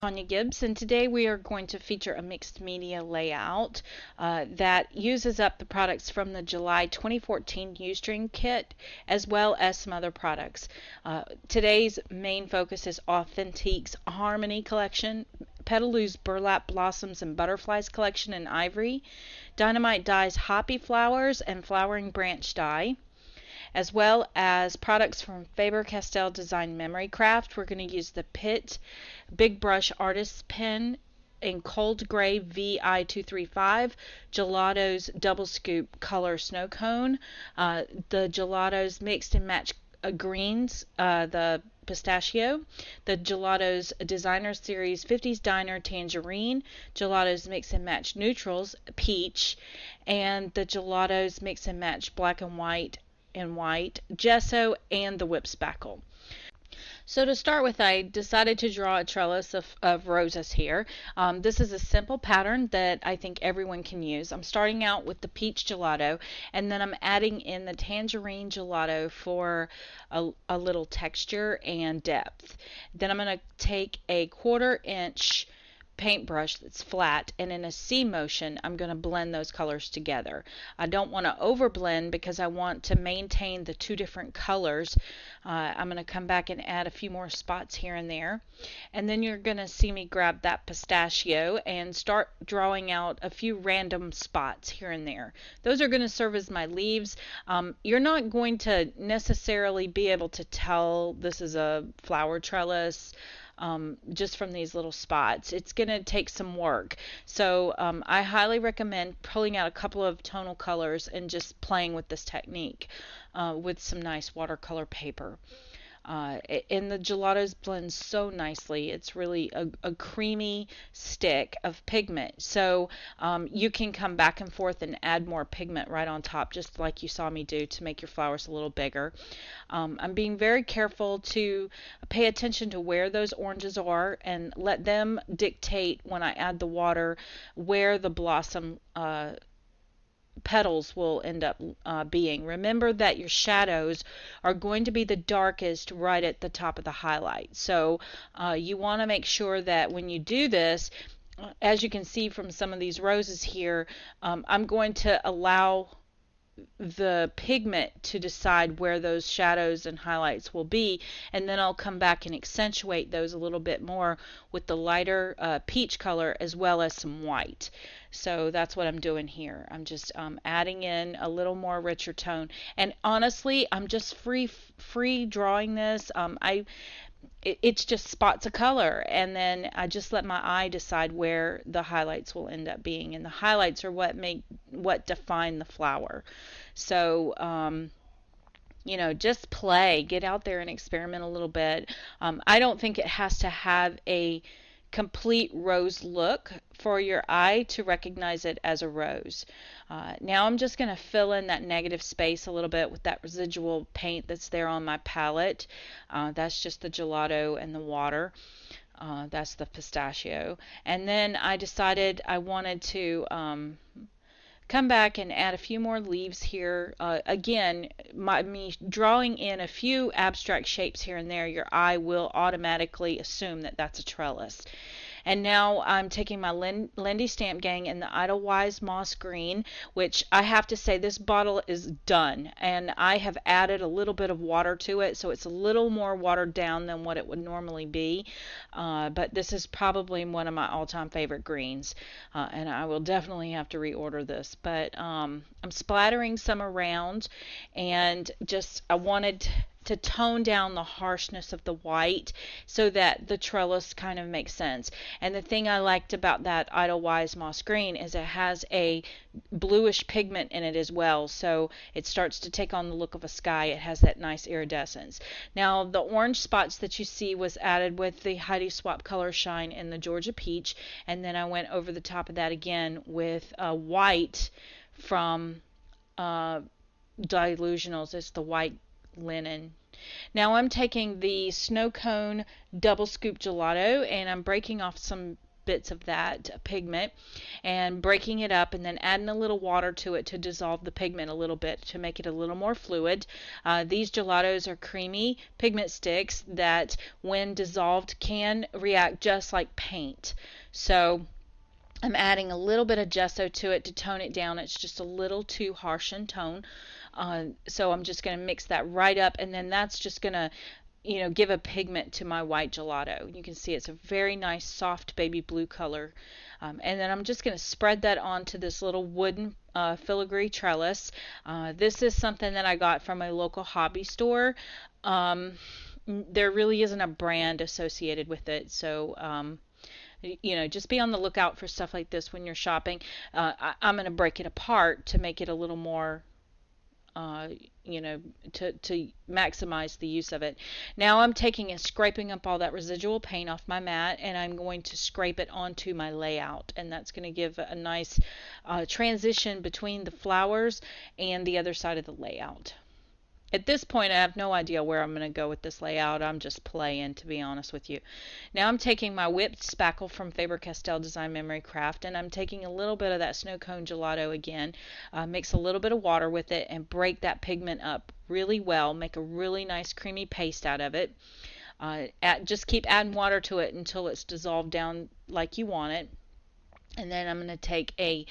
Tonya Gibbs, and today we are going to feature a mixed media layout that uses up the products from the July 2014 Ustream kit as well as some other products. Today's main focus is Authentique's Harmony collection, Petaloo's Burlap Blossoms and Butterflies collection in Ivory, Die-Namites Dies Hoppy Flowers and Flowering Branch Die, as well as products from Faber-Castell Design Memory Craft. We're going to use the PITT Big Brush Artist's Pen in Cold Gray VI235, Gelatos Double Scoop Color Snow Cone, the Gelatos Mixed and Match Greens, the Pistachio, the Gelatos Designer Series 50s Diner Tangerine, Gelatos Mix and Match Neutrals Peach, and the Gelatos Mix and Match Black and White Gesso, and the whip Spackle. So to start with, I decided to draw a trellis of roses here. This is a simple pattern that I think everyone can use. I'm starting out with the peach gelato, and then I'm adding in the tangerine gelato for a little texture and depth. Then I'm going to take a 1/4 inch paintbrush that's flat, and in a C motion I'm going to blend those colors together. I don't want to overblend because I want to maintain the two different colors. I'm going to come back and add a few more spots here and there, and then you're going to see me grab that pistachio and start drawing out a few random spots here and there. Those are going to serve as my leaves. You're not going to necessarily be able to tell this is a flower trellis just from these little spots. It's going to take some work. So I highly recommend pulling out a couple of tonal colors and just playing with this technique with some nice watercolor paper. And the gelatos blend so nicely. It's really a creamy stick of pigment. So you can come back and forth and add more pigment right on top, just like you saw me do, to make your flowers a little bigger. I'm being very careful to pay attention to where those oranges are and let them dictate, when I add the water, where the blossom petals will end up being. Remember that your shadows are going to be the darkest right at the top of the highlight. So you want to make sure that when you do this, as you can see from some of these roses here, I'm going to allow the pigment to decide where those shadows and highlights will be, and then I'll come back and accentuate those a little bit more with the lighter peach color as well as some white. So that's what I'm doing here. I'm just adding in a little more richer tone, and honestly I'm just free drawing this. It's just spots of color, and then I just let my eye decide where the highlights will end up being, and the highlights are what define the flower. So you know, just play, get out there and experiment a little bit. I don't think it has to have a complete rose look for your eye to recognize it as a rose. Now I'm just going to fill in that negative space a little bit with that residual paint that's there on my palette. That's just the gelato and the water. That's the pistachio. And then I decided I wanted to come back and add a few more leaves here. Again, me drawing in a few abstract shapes here and there, your eye will automatically assume that that's a trellis. And now I'm taking my Lindy Stamp Gang in the Edelweiss Moss Green, which I have to say this bottle is done, and I have added a little bit of water to it, so it's a little more watered down than what it would normally be. But this is probably one of my all-time favorite greens, and I will definitely have to reorder this. But I'm splattering some around, and just I wanted to tone down the harshness of the white so that the trellis kind of makes sense. And the thing I liked about that Edelweiss Moss Green is it has a bluish pigment in it as well, so it starts to take on the look of a sky. It has that nice iridescence. Now the orange spots that you see was added with the Heidi Swapp Color Shine in the Georgia Peach, and then I went over the top of that again with white from Delusionals. It's the white linen. Now I'm taking the snow cone double scoop gelato, and I'm breaking off some bits of that pigment and breaking it up and then adding a little water to it to dissolve the pigment a little bit to make it a little more fluid. These gelatos are creamy pigment sticks that when dissolved can react just like paint. So I'm adding a little bit of gesso to it to tone it down. It's just a little too harsh in tone. So I'm just going to mix that right up, and then that's just going to give a pigment to my white gelato. You can see it's a very nice soft baby blue color. And then I'm just going to spread that onto this little wooden filigree trellis. This is something that I got from a local hobby store. There really isn't a brand associated with it, so just be on the lookout for stuff like this when you're shopping. I'm going to break it apart to make it a little more to maximize the use of it. Now I'm taking and scraping up all that residual paint off my mat, and I'm going to scrape it onto my layout, and that's going to give a nice transition between the flowers and the other side of the layout. At this point, I have no idea where I'm going to go with this layout. I'm just playing, to be honest with you. Now I'm taking my whipped spackle from Faber-Castell Design Memory Craft, and I'm taking a little bit of that snow cone gelato again, mix a little bit of water with it, and break that pigment up really well, make a really nice creamy paste out of it. Just keep adding water to it until it's dissolved down like you want it. And then I'm going to take a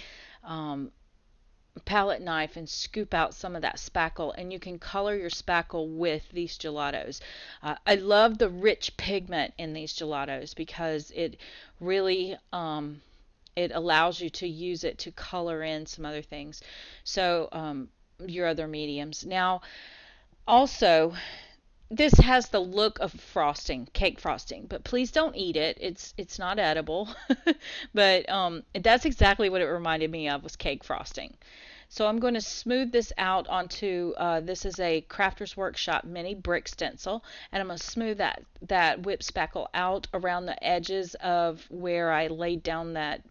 palette knife and scoop out some of that spackle, and you can color your spackle with these gelatos. I love the rich pigment in these gelatos because it really it allows you to use it to color in some other things, so your other mediums. Now also, this has the look of frosting, cake frosting, but please don't eat it. It's not edible. But that's exactly what it reminded me of, was cake frosting. So I'm going to smooth this out onto, this is a Crafters Workshop mini brick stencil, and I'm going to smooth that whipped spackle out around the edges of where I laid down that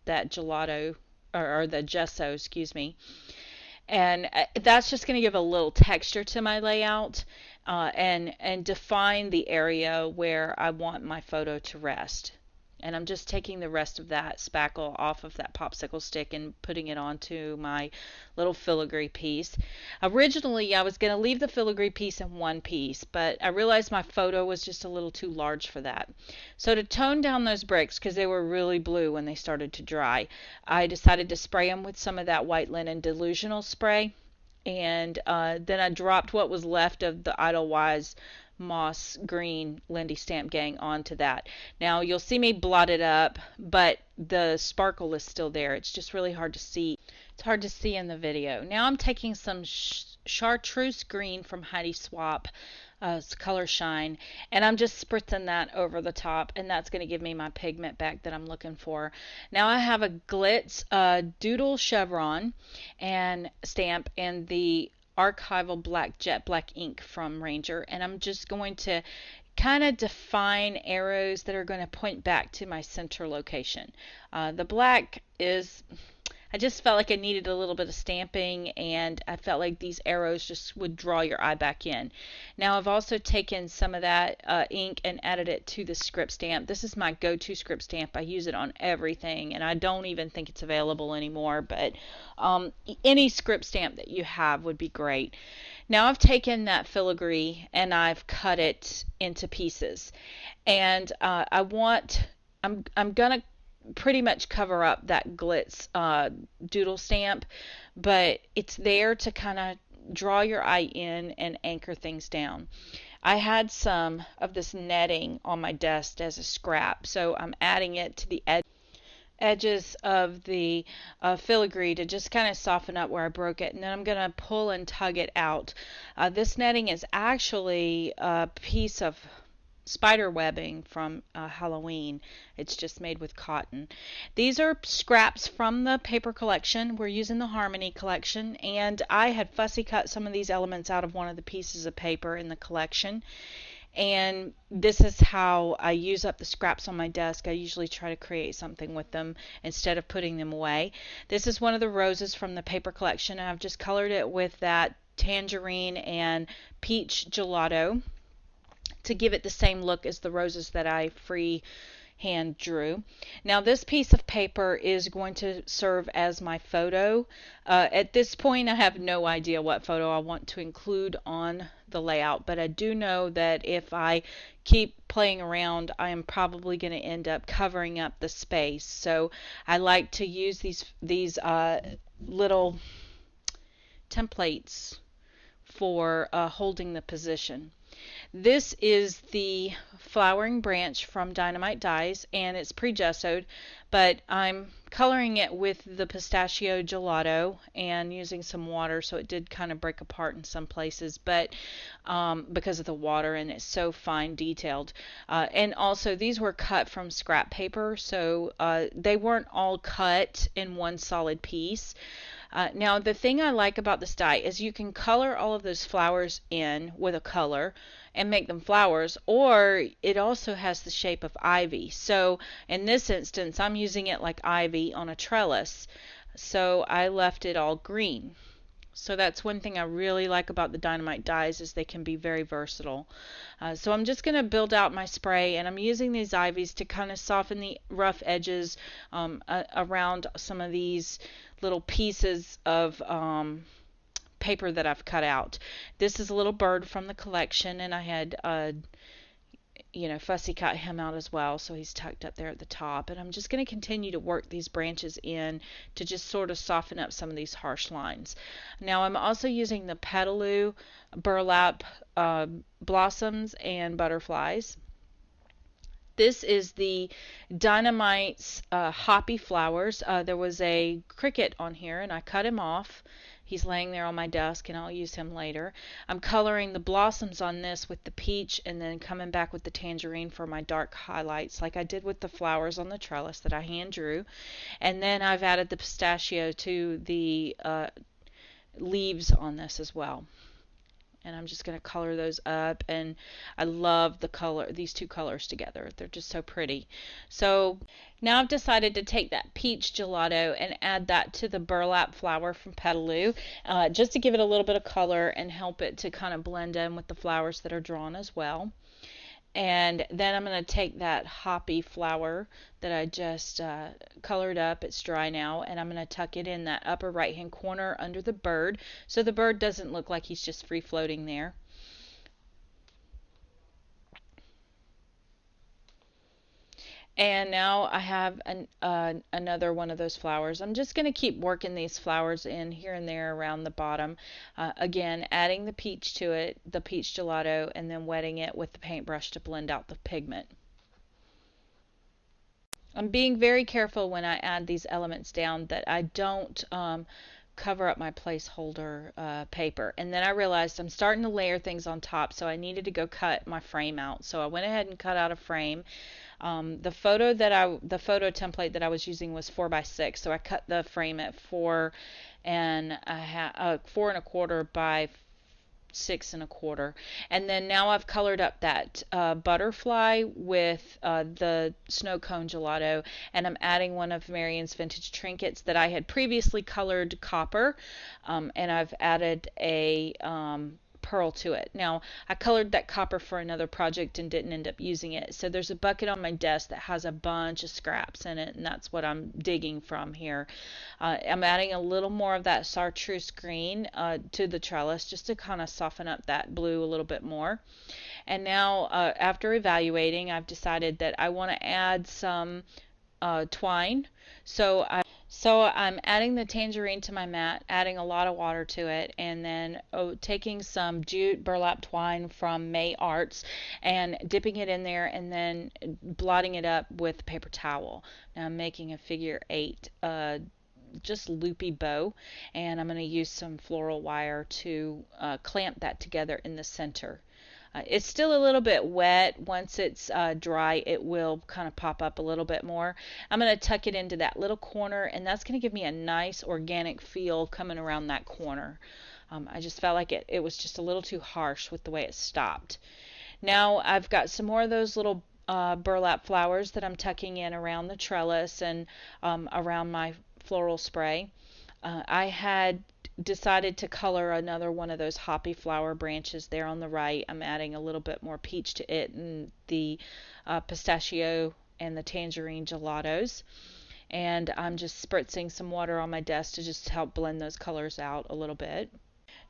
gelato, or the gesso, excuse me. And that's just going to give a little texture to my layout, and define the area where I want my photo to rest. And I'm just taking the rest of that spackle off of that popsicle stick and putting it onto my little filigree piece. Originally, I was going to leave the filigree piece in one piece, but I realized my photo was just a little too large for that. So to tone down those bricks, because they were really blue when they started to dry, I decided to spray them with some of that white linen delusional spray. And then I dropped what was left of the Edelweiss moss green Lindy Stamp Gang onto that. Now you'll see me blot it up, but the sparkle is still there. It's just really hard to see. It's hard to see in the video. Now I'm taking some Chartreuse green from Heidi Swapp, Color Shine, and I'm just spritzing that over the top, and that's going to give me my pigment back that I'm looking for. Now I have a Glitz Doodle Cheveron and stamp and the archival jet black ink from Ranger, and I'm just going to kind of define arrows that are going to point back to my center location. The black is, I just felt like I needed a little bit of stamping, and I felt like these arrows just would draw your eye back in. Now I've also taken some of that ink and added it to the script stamp. This is my go-to script stamp. I use it on everything, and I don't even think it's available anymore, but any script stamp that you have would be great. Now I've taken that filigree and I've cut it into pieces, and I'm gonna pretty much cover up that Glitz doodle stamp, but it's there to kind of draw your eye in and anchor things down. I had some of this netting on my desk as a scrap, so I'm adding it to the edges of the filigree to just kind of soften up where I broke it, and then I'm going to pull and tug it out. This netting is actually a piece of spider webbing from Halloween. It's just made with cotton. These are scraps from the paper collection. We're using the Harmony collection, and I had fussy cut some of these elements out of one of the pieces of paper in the collection, and this is how I use up the scraps on my desk. I usually try to create something with them instead of putting them away. This is one of the roses from the paper collection. I've just colored it with that tangerine and peach gelato to give it the same look as the roses that I free hand drew. Now this piece of paper is going to serve as my photo. At this point I have no idea what photo I want to include on the layout, but I do know that if I keep playing around, I am probably going to end up covering up the space. So I like to use these little templates for holding the position. This is the flowering branch from Die-Namites Dies, and it's pre-gessoed, but I'm coloring it with the Pistachio Gelato and using some water, so it did kind of break apart in some places, but because of the water, and it's so fine detailed. And also these were cut from scrap paper, so they weren't all cut in one solid piece. Now the thing I like about this die is you can color all of those flowers in with a color and make them flowers, or it also has the shape of ivy. So in this instance I'm using it like ivy on a trellis, so I left it all green. So that's one thing I really like about the Die-Namites dies, is they can be very versatile. So I'm just going to build out my spray, and I'm using these ivies to kind of soften the rough edges around some of these little pieces of paper that I've cut out. This is a little bird from the collection, and I had fussy cut him out as well, so he's tucked up there at the top. And I'm just going to continue to work these branches in to just sort of soften up some of these harsh lines. Now I'm also using the Petaloo burlap blossoms and butterflies. This is the Die-Namites Hoppy flowers. There was a cricket on here, and I cut him off. He's laying there on my desk, and I'll use him later. I'm coloring the blossoms on this with the peach, and then coming back with the tangerine for my dark highlights, like I did with the flowers on the trellis that I hand drew. And then I've added the pistachio to the leaves on this as well. And I'm just going to color those up, and I love the color, these two colors together. They're just so pretty. So now I've decided to take that peach gelato and add that to the burlap flower from Petaloo, just to give it a little bit of color and help it to kind of blend in with the flowers that are drawn as well. And then I'm going to take that Hoppy flower that I just colored up, it's dry now, and I'm going to tuck it in that upper right hand corner under the bird, so the bird doesn't look like he's just free floating there. And now I have another one of those flowers. I'm just going to keep working these flowers in here and there around the bottom. Again, adding the peach to it, the peach gelato, and then wetting it with the paintbrush to blend out the pigment. I'm being very careful when I add these elements down that I don't cover up my placeholder paper. And then I realized I'm starting to layer things on top, so I needed to go cut my frame out. So I went ahead and cut out a frame. The photo template that I was using was 4x6, so I cut the frame at 4.25 by 6.25. And then now I've colored up that butterfly with the snow cone gelato, and I'm adding one of Marion's vintage trinkets that I had previously colored copper, and I've added a pearl to it. Now I colored that copper for another project and didn't end up using it, so there's a bucket on my desk that has a bunch of scraps in it, and that's what I'm digging from here. I'm adding a little more of that Chartreuse green to the trellis just to kind of soften up that blue a little bit more. And now after evaluating, I've decided that I want to add some twine, so I'm adding the tangerine to my mat, adding a lot of water to it, and then taking some jute burlap twine from May Arts and dipping it in there, and then blotting it up with paper towel. Now I'm making a figure 8 just loopy bow, and I'm going to use some floral wire to clamp that together in the center. It's still a little bit wet. Once it's dry, it will kind of pop up a little bit more. I'm going to tuck it into that little corner, and that's going to give me a nice organic feel coming around that corner. I just felt like it was just a little too harsh with the way it stopped. Now I've got some more of those little burlap flowers that I'm tucking in around the trellis and around my floral spray. I had decided to color another one of those Hoppy flower branches there on the right. I'm adding a little bit more peach to it and the pistachio and the Tangerine Gelatos. And I'm just spritzing some water on my desk to just help blend those colors out a little bit.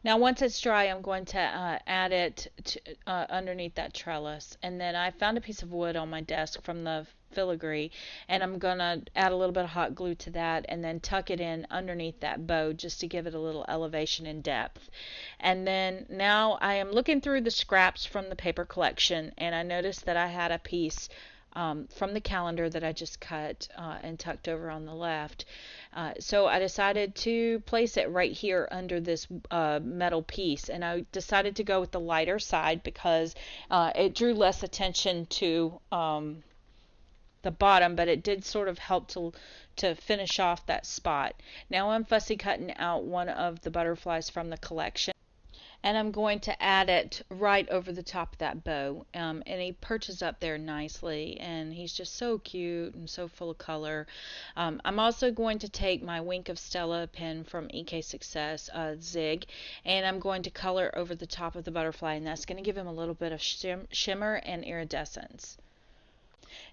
Now once it's dry, I'm going to add it to, underneath that trellis. And then I found a piece of wood on my desk from the filigree, and I'm going to add a little bit of hot glue to that and then tuck it in underneath that bow just to give it a little elevation and depth. And then now I am looking through the scraps from the paper collection, and I noticed that I had a piece from the calendar that I just cut and tucked over on the left. So I decided to place it right here under this metal piece, and I decided to go with the lighter side because it drew less attention to the bottom, but it did sort of help to finish off that spot. Now I'm fussy cutting out one of the butterflies from the collection, and I'm going to add it right over the top of that bow, and he perches up there nicely, and he's just so cute and so full of color. I'm also going to take my Wink of Stella pen from EK Success Zig, and I'm going to color over the top of the butterfly, and that's going to give him a little bit of shimmer and iridescence.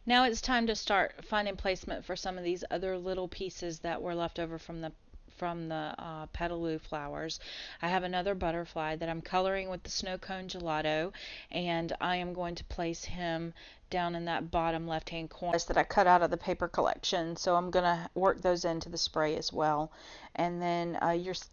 Now it's time to start finding placement for some of these other little pieces that were left over from the Petaloo flowers. I have another butterfly that I'm coloring with the snow cone gelato, and I am going to place him down in that bottom left hand corner that I cut out of the paper collection. So I'm going to work those into the spray as well. And then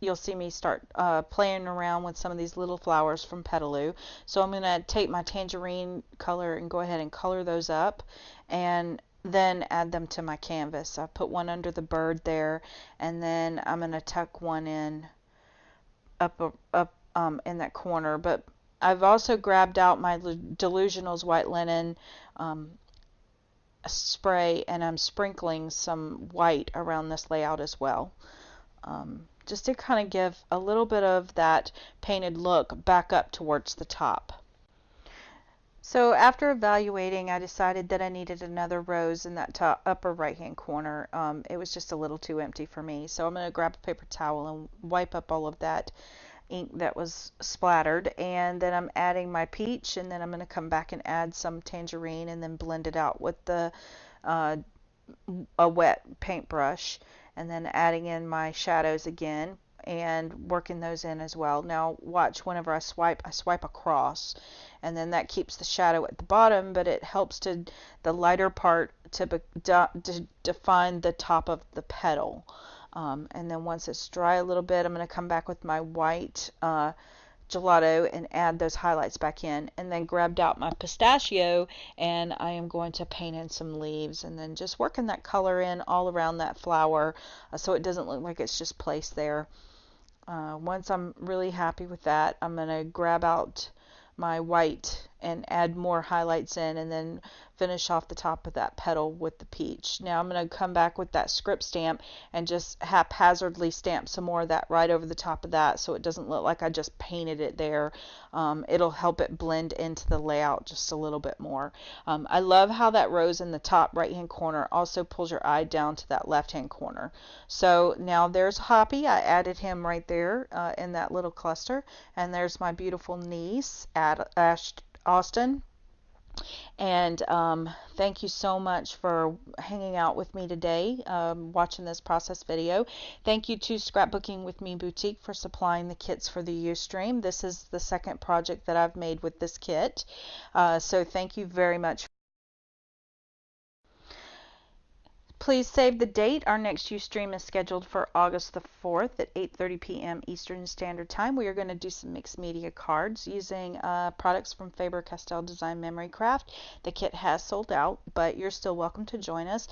you'll see me start playing around with some of these little flowers from Petaloo. So I'm going to take my tangerine color and go ahead and color those up, and then add them to my canvas. I put one under the bird there, and then I'm going to tuck one in up in that corner. But I've also grabbed out my Delusionals white linen spray, and I'm sprinkling some white around this layout as well, just to kind of give a little bit of that painted look back up towards the top. So after evaluating, I decided that I needed another rose in that top upper right hand corner. It was just a little too empty for me. So I'm going to grab a paper towel and wipe up all of that ink that was splattered. And then I'm adding my peach, and then I'm going to come back and add some tangerine and then blend it out with a wet paintbrush. And then adding in my shadows again and working those in as well. Now watch, whenever I swipe across, and then that keeps the shadow at the bottom, but it helps the lighter part to define the top of the petal. And then once it's dry a little bit, I'm going to come back with my white gelato and add those highlights back in, and then grabbed out my pistachio, and I am going to paint in some leaves, and then just working that color in all around that flower so it doesn't look like it's just placed there. Once I'm really happy with that, I'm going to grab out my white and add more highlights in, and then finish off the top of that petal with the peach. Now I'm going to come back with that script stamp and just haphazardly stamp some more of that right over the top of that, so it doesn't look like I just painted it there. It'll help it blend into the layout just a little bit more. I love how that rose in the top right hand corner also pulls your eye down to that left hand corner. So now there's Hoppy. I added him right there in that little cluster, and there's my beautiful niece Austyn. And thank you so much for hanging out with me today, watching this process video. Thank you to Scrapbooking With Me Boutique for supplying the kits for the Ustream. This is the second project that I've made with this kit, so thank you very much. Please save the date. Our next Ustream is scheduled for August the 4th at 8:30 p.m. Eastern Standard Time. We are going to do some mixed media cards using products from Faber-Castell Design Memory Craft. The kit has sold out, but you're still welcome to join us.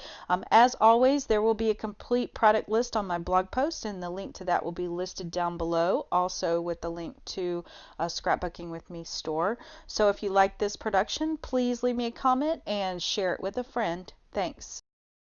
As always, there will be a complete product list on my blog post, and the link to that will be listed down below, also with the link to Scrapbooking With Me store. So if you like this production, please leave me a comment and share it with a friend. Thanks.